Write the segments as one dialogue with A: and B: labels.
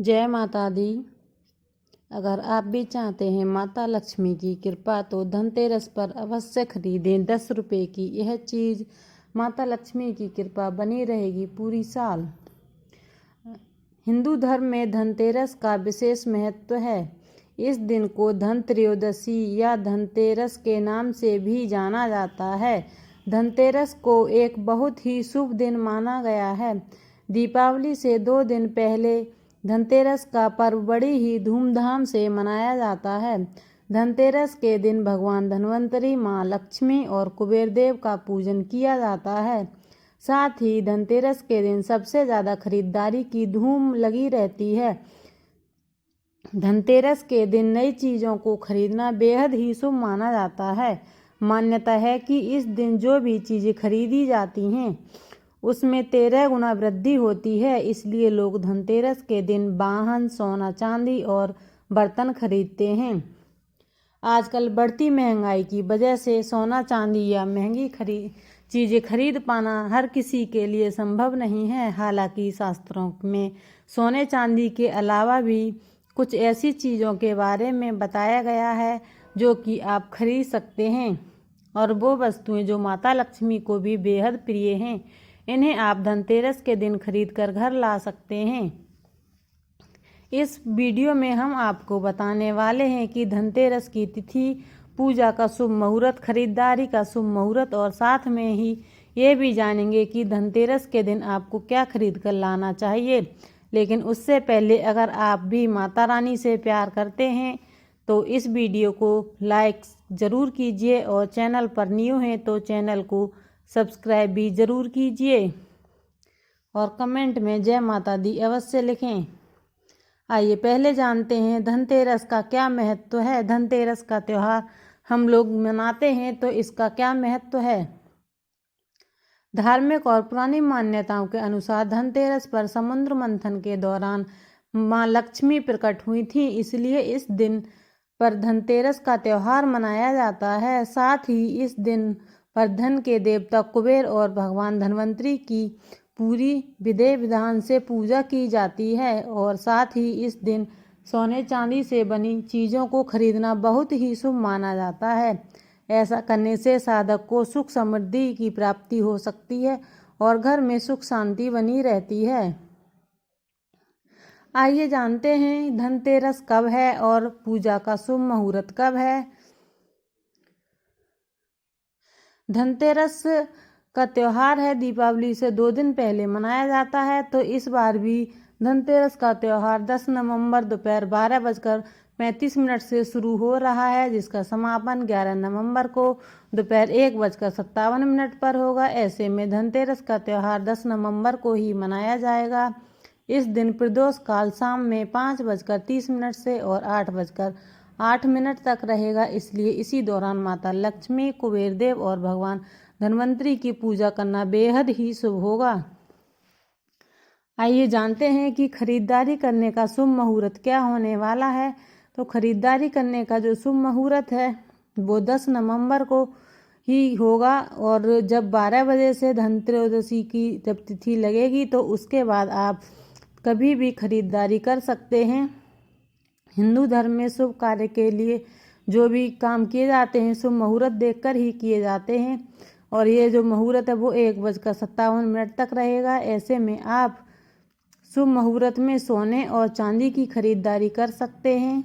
A: जय माता दी। अगर आप भी चाहते हैं माता लक्ष्मी की कृपा तो धनतेरस पर अवश्य खरीदें 10 रुपये की यह चीज़। माता लक्ष्मी की कृपा बनी रहेगी पूरी साल। हिंदू धर्म में धनतेरस का विशेष महत्व है। इस दिन को धन त्रयोदशी या धनतेरस के नाम से भी जाना जाता है। धनतेरस को एक बहुत ही शुभ दिन माना गया है। दीपावली से 2 दिन पहले धनतेरस का पर्व बड़ी ही धूमधाम से मनाया जाता है। धनतेरस के दिन भगवान धन्वंतरी, माँ लक्ष्मी और कुबेर देव का पूजन किया जाता है। साथ ही धनतेरस के दिन सबसे ज़्यादा खरीदारी की धूम लगी रहती है। धनतेरस के दिन नई चीज़ों को खरीदना बेहद ही शुभ माना जाता है। मान्यता है कि इस दिन जो भी चीज़ें खरीदी जाती हैं उसमें 13 गुना वृद्धि होती है। इसलिए लोग धनतेरस के दिन वाहन, सोना, चांदी और बर्तन खरीदते हैं। आजकल बढ़ती महंगाई की वजह से सोना, चांदी या महंगी चीज़ें खरीद पाना हर किसी के लिए संभव नहीं है। हालांकि शास्त्रों में सोने चांदी के अलावा भी कुछ ऐसी चीज़ों के बारे में बताया गया है जो कि आप खरीद सकते हैं, और वो वस्तुएं जो माता लक्ष्मी को भी बेहद प्रिय हैं, इन्हें आप धनतेरस के दिन खरीद कर घर ला सकते हैं। इस वीडियो में हम आपको बताने वाले हैं कि धनतेरस की तिथि, पूजा का शुभ मुहूर्त, खरीदारी का शुभ मुहूर्त, और साथ में ही ये भी जानेंगे कि धनतेरस के दिन आपको क्या खरीद कर लाना चाहिए। लेकिन उससे पहले अगर आप भी माता रानी से प्यार करते हैं तो इस वीडियो को लाइक ज़रूर कीजिए, और चैनल पर न्यू हैं तो चैनल को सब्सक्राइब भी ज़रूर कीजिए, और कमेंट में जय माता दी अवश्य लिखें। आइए पहले जानते हैं धनतेरस का क्या महत्व है। धनतेरस का त्यौहार हम लोग मनाते हैं तो इसका क्या महत्व है। धार्मिक और पुरानी मान्यताओं के अनुसार धनतेरस पर समुद्र मंथन के दौरान माँ लक्ष्मी प्रकट हुई थी, इसलिए इस दिन पर धनतेरस का त्यौहार मनाया जाता है। साथ ही इस दिन पर धन के देवता कुबेर और भगवान धन्वंतरी की पूरी विधि विधान से पूजा की जाती है, और साथ ही इस दिन सोने चांदी से बनी चीज़ों को खरीदना बहुत ही शुभ माना जाता है। ऐसा करने से साधक को सुख समृद्धि की प्राप्ति हो सकती है और घर में सुख शांति बनी रहती है। आइए जानते हैं धनतेरस कब है और पूजा का शुभ मुहूर्त कब है। धनतेरस का त्यौहार है दीपावली से 2 दिन पहले मनाया जाता है, तो इस बार भी धनतेरस का त्यौहार 10 नवंबर दोपहर 12:35 से शुरू हो रहा है, जिसका समापन 11 नवंबर को दोपहर 1:57 पर होगा। ऐसे में धनतेरस का त्यौहार 10 नवंबर को ही मनाया जाएगा। इस दिन प्रदोष काल शाम में 5:30 से और 8:08 तक रहेगा, इसलिए इसी दौरान माता लक्ष्मी, कुबेर देव और भगवान धन्वंतरी की पूजा करना बेहद ही शुभ होगा। आइए जानते हैं कि खरीदारी करने का शुभ मुहूर्त क्या होने वाला है। तो खरीदारी करने का जो शुभ मुहूर्त है वो 10 नवंबर को ही होगा, और जब 12 बजे से धन त्रयोदशी की जब तिथि लगेगी तो उसके बाद आप कभी भी खरीदारी कर सकते हैं। हिंदू धर्म में शुभ कार्य के लिए जो भी काम किए जाते हैं शुभ मुहूर्त देखकर ही किए जाते हैं, और ये जो मुहूर्त है वो 1:57 तक रहेगा। ऐसे में आप शुभ मुहूर्त में सोने और चांदी की खरीदारी कर सकते हैं।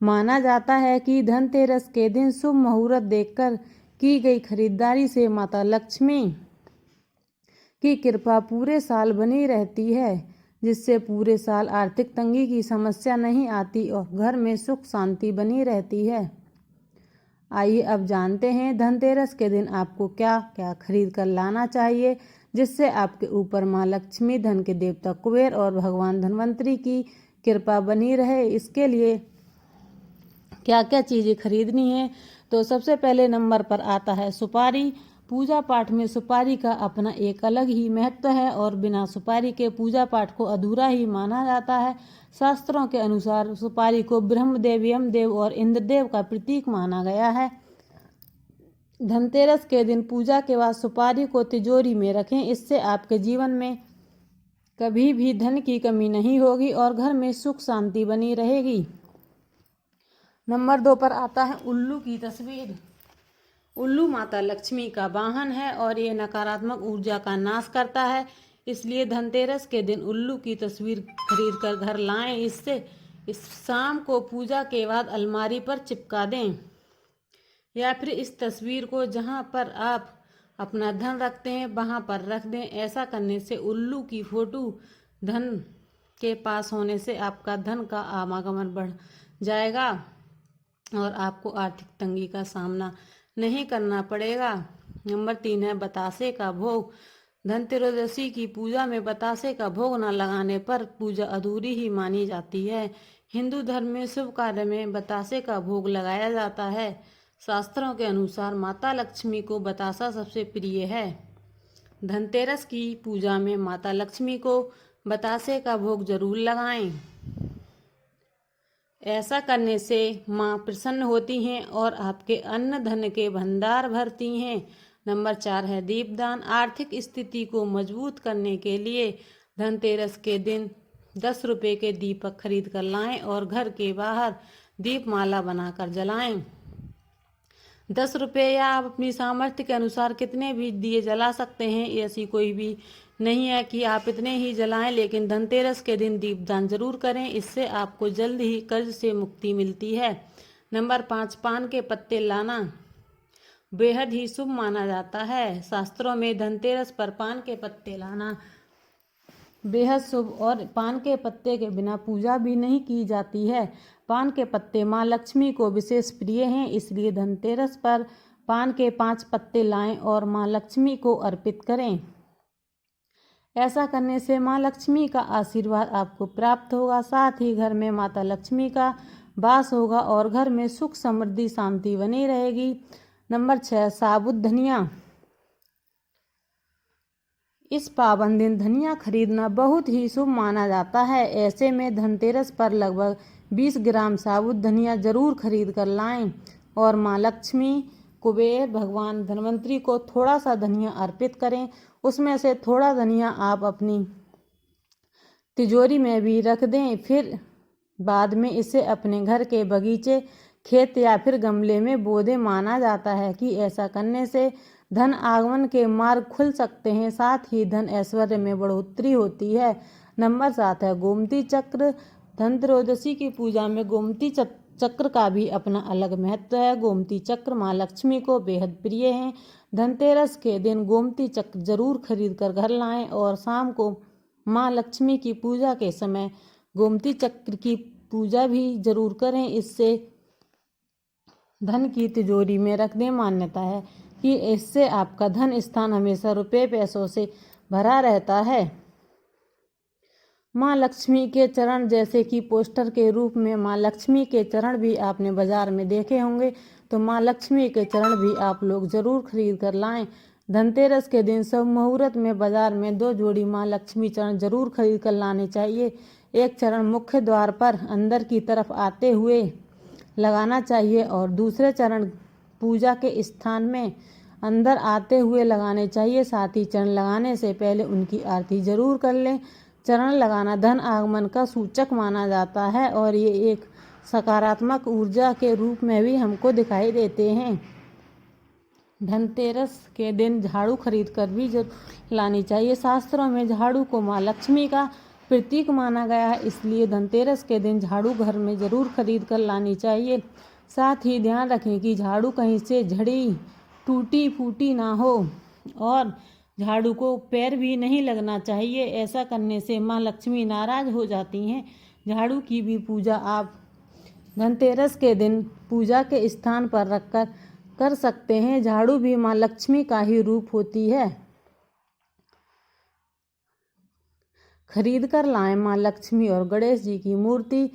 A: माना जाता है कि धनतेरस के दिन शुभ मुहूर्त देखकर की गई खरीदारी से माता लक्ष्मी की कृपा पूरे साल बनी रहती है, जिससे पूरे साल आर्थिक तंगी की समस्या नहीं आती और घर में सुख शांति बनी रहती है। आइए अब जानते हैं धनतेरस के दिन आपको क्या क्या खरीद कर लाना चाहिए, जिससे आपके ऊपर माँ लक्ष्मी, धन के देवता कुबेर और भगवान धन्वंतरी की कृपा बनी रहे। इसके लिए क्या क्या चीज़ें खरीदनी है। तो सबसे पहले नंबर पर आता है सुपारी। पूजा पाठ में सुपारी का अपना एक अलग ही महत्व है, और बिना सुपारी के पूजा पाठ को अधूरा ही माना जाता है। शास्त्रों के अनुसार सुपारी को ब्रह्मदेव, यमदेव और इंद्रदेव का प्रतीक माना गया है। धनतेरस के दिन पूजा के बाद सुपारी को तिजोरी में रखें, इससे आपके जीवन में कभी भी धन की कमी नहीं होगी और घर में सुख शांति बनी रहेगी। नंबर 2 पर आता है उल्लू की तस्वीर। उल्लू माता लक्ष्मी का वाहन है और ये नकारात्मक ऊर्जा का नाश करता है, इसलिए धनतेरस के दिन उल्लू की तस्वीर खरीद कर घर लाएं। इससे इस शाम को पूजा के बाद अलमारी पर चिपका दें या फिर इस तस्वीर को जहां पर आप अपना धन रखते हैं वहां पर रख दें। ऐसा करने से उल्लू की फोटो धन के पास होने से आपका धन का आवागमन बढ़ जाएगा और आपको आर्थिक तंगी का सामना नहीं करना पड़ेगा। नंबर 3 है बतासे का भोग। धनतेरदशी की पूजा में बतासे का भोग न लगाने पर पूजा अधूरी ही मानी जाती है। हिंदू धर्म में शुभ कार्य में बतासे का भोग लगाया जाता है। शास्त्रों के अनुसार माता लक्ष्मी को बतासा सबसे प्रिय है। धनतेरस की पूजा में माता लक्ष्मी को बतासे का भोग जरूर लगाएं। ऐसा करने से माँ प्रसन्न होती हैं और आपके अन्न धन के भंडार भरती हैं। नंबर 4 है दीपदान। आर्थिक स्थिति को मजबूत करने के लिए धनतेरस के दिन 10 रुपये के दीपक खरीद कर लाएं और घर के बाहर दीपमाला बनाकर जलाएं। 10 रुपये या आप अपनी सामर्थ्य के अनुसार कितने भी दिए जला सकते हैं, ऐसी कोई भी नहीं है कि आप इतने ही जलाएं, लेकिन धनतेरस के दिन दीपदान जरूर करें। इससे आपको जल्द ही कर्ज से मुक्ति मिलती है। नंबर 5 पान के पत्ते लाना बेहद ही शुभ माना जाता है। शास्त्रों में धनतेरस पर पान के पत्ते लाना बेहद शुभ और पान के पत्ते के बिना पूजा भी नहीं की जाती है। पान के पत्ते माँ लक्ष्मी को विशेष प्रिय हैं, इसलिए धनतेरस पर पान के 5 पत्ते लाएं और माँ लक्ष्मी को अर्पित करें। ऐसा करने से माँ लक्ष्मी का आशीर्वाद आपको प्राप्त होगा, साथ ही घर में माता लक्ष्मी का वास होगा और घर में सुख समृद्धि शांति बनी रहेगी। नंबर 6 साबुत धनिया। इस पावन दिन धनिया खरीदना बहुत ही शुभ माना जाता है। ऐसे में धनतेरस पर लगभग 20 ग्राम साबुत धनिया जरूर खरीद कर लाएं और माँ लक्ष्मी, कुबेर, भगवान धनवंतरी को थोड़ा सा धनिया अर्पित करें। उसमें से थोड़ा धनिया आप अपनी तिजोरी में भी रख दें, फिर बाद में इसे अपने घर के बगीचे, खेत या फिर गमले में बो दें। माना जाता है कि ऐसा करने से धन आगमन के मार्ग खुल सकते हैं, साथ ही धन ऐश्वर्य में बढ़ोतरी होती है। नंबर 7 है गोमती चक्र। धनत्रयोदशी की पूजा में गोमती चक्र का भी अपना अलग महत्व है। गोमती चक्र माँ लक्ष्मी को बेहद प्रिय हैं। धनतेरस के दिन गोमती चक्र जरूर खरीद कर घर लाएं और शाम को माँ लक्ष्मी की पूजा के समय गोमती चक्र की पूजा भी जरूर करें। इससे धन की तिजोरी में रख दें। मान्यता है कि इससे आपका धन स्थान हमेशा रुपये पैसों से भरा रहता है। माँ लक्ष्मी के चरण, जैसे कि पोस्टर के रूप में माँ लक्ष्मी के चरण भी आपने बाजार में देखे होंगे, तो माँ लक्ष्मी के चरण भी आप लोग जरूर खरीद कर लाएं। धनतेरस के दिन शुभ मुहूर्त में बाजार में 2 जोड़ी माँ लक्ष्मी चरण जरूर खरीद कर लाने चाहिए। एक चरण मुख्य द्वार पर अंदर की तरफ आते हुए लगाना चाहिए और दूसरे चरण पूजा के स्थान में अंदर आते हुए लगाने चाहिए। साथ ही चरण लगाने से पहले उनकी आरती जरूर कर लें। चरण लगाना धन आगमन का सूचक माना जाता है और ये एक सकारात्मक ऊर्जा के रूप में भी हमको दिखाई देते हैं। धनतेरस के दिन झाड़ू खरीद कर भी जरूर लानी चाहिए। शास्त्रों में झाड़ू को माँ लक्ष्मी का प्रतीक माना गया है, इसलिए धनतेरस के दिन झाड़ू घर में जरूर खरीद कर लानी चाहिए। साथ ही ध्यान रखें कि झाड़ू कहीं से झड़ी टूटी फूटी ना हो और झाड़ू को पैर भी नहीं लगना चाहिए। ऐसा करने से माँ लक्ष्मी नाराज हो जाती हैं। झाड़ू की भी पूजा आप धनतेरस के दिन पूजा के स्थान पर रखकर कर सकते हैं। झाड़ू भी माँ लक्ष्मी का ही रूप होती है। खरीद कर लाएं माँ लक्ष्मी और गणेश जी की मूर्ति।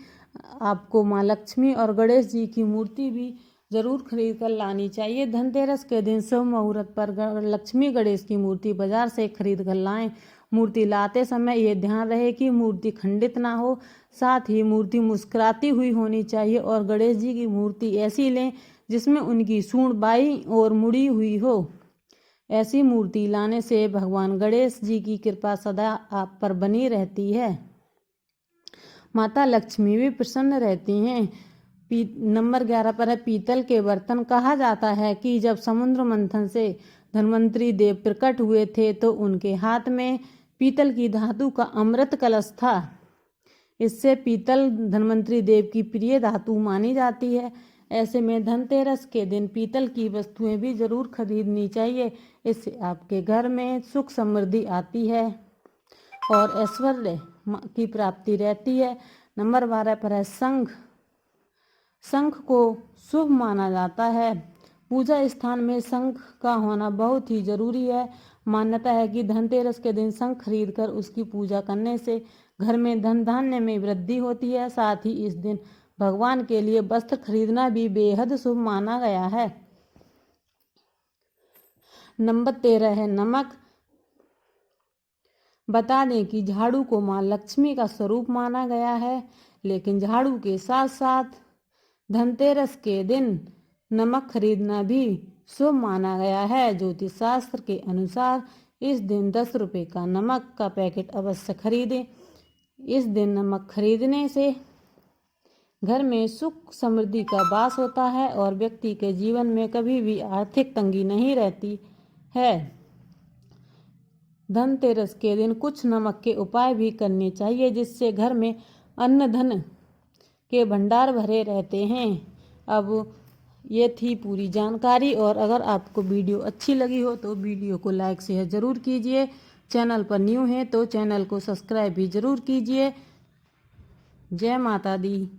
A: आपको माँ लक्ष्मी और गणेश जी की मूर्ति भी जरूर खरीद कर लानी चाहिए। धनतेरस के दिन शुभ मुहूर्त पर लक्ष्मी गणेश की मूर्ति बाजार से खरीद कर लाएं। मूर्ति लाते समय ये ध्यान रहे कि मूर्ति खंडित ना हो, साथ ही मूर्ति मुस्कुराती हुई होनी चाहिए और गणेश जी की मूर्ति ऐसी लें जिसमें उनकी सूंड बाईं ओर मुड़ी हुई हो। ऐसी मूर्ति लाने से भगवान गणेश जी की कृपा सदा आप पर बनी रहती है। माता लक्ष्मी भी प्रसन्न रहती हैं। नंबर 11 पर है पीतल के बर्तन। कहा जाता है कि जब समुद्र मंथन से धन्वंतरी देव प्रकट हुए थे तो उनके हाथ में पीतल की धातु का अमृत कलश था। इससे पीतल धन्वंतरी देव की प्रिय धातु मानी जाती है। ऐसे में धनतेरस के दिन पीतल की वस्तुएं भी जरूर खरीदनी चाहिए। इससे आपके घर में सुख समृद्धि आती है और ऐश्वर्य की प्राप्ति रहती है। नंबर 12 पर है शंख। शंख को शुभ माना जाता है। पूजा स्थान में शंख का होना बहुत ही जरूरी है। मान्यता है कि धनतेरस के दिन शंख खरीदकर उसकी पूजा करने से घर में धन धान्य में वृद्धि होती है। साथ ही इस दिन भगवान के लिए वस्त्र खरीदना भी बेहद शुभ माना गया है। नंबर 13 है नमक। बता दें कि झाड़ू को मां लक्ष्मी का स्वरूप माना गया है, लेकिन झाड़ू के साथ साथ धनतेरस के दिन नमक खरीदना भी शुभ माना गया है। ज्योतिष शास्त्र के अनुसार इस दिन 10 रुपये का नमक का पैकेट अवश्य खरीदें। इस दिन नमक खरीदने से घर में सुख समृद्धि का वास होता है और व्यक्ति के जीवन में कभी भी आर्थिक तंगी नहीं रहती है। धनतेरस के दिन कुछ नमक के उपाय भी करने चाहिए जिससे घर में अन्न धन के भंडार भरे रहते हैं। अब ये थी पूरी जानकारी, और अगर आपको वीडियो अच्छी लगी हो तो वीडियो को लाइक शेयर ज़रूर कीजिए। चैनल पर न्यू हैं तो चैनल को सब्सक्राइब भी ज़रूर कीजिए। जय माता दी।